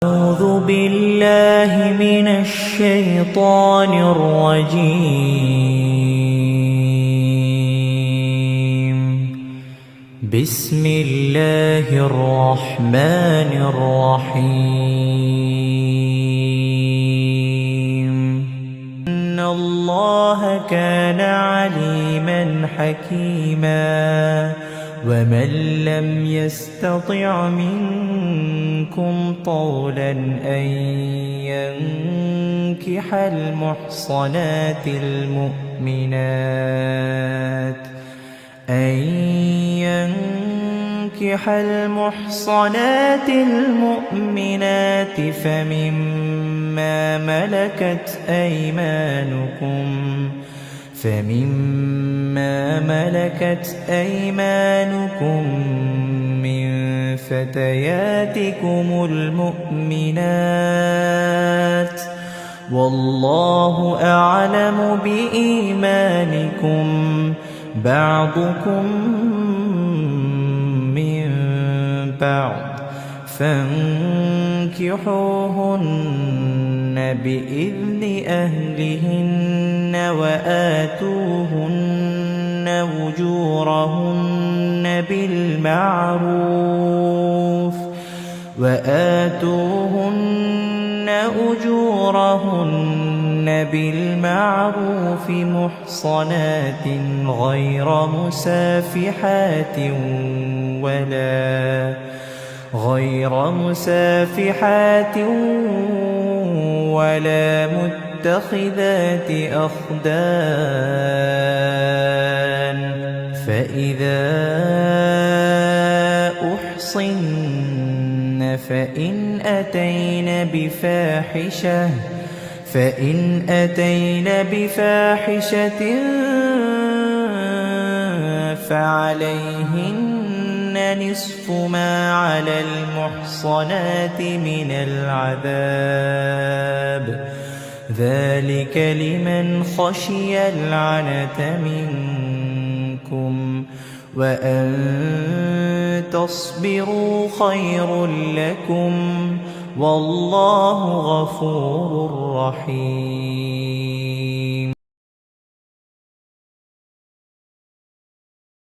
أعوذ بالله من الشيطان الرجيم. بسم الله الرحمن الرحيم. إن الله كان عليما حكيما. ومن لم يستطع منكم طولا أن ينكح المحصنات المؤمنات فمما ملكت أيمانكم من فتياتكم المؤمنات، والله أعلم بإيمانكم، بعضكم من بعض، فانكحوهن بإذن أهلهن وآتوهن أجورهن بالمعروف محصنات غير مسافحات ولا متخذات أخدان، فإذا أحصن فإن أتين بفاحشة فعليهن نصف ما على المحصنات من العذاب، ذلك لمن خشي العنة منكم، وأن تصبروا خير لكم، والله غفور رحيم.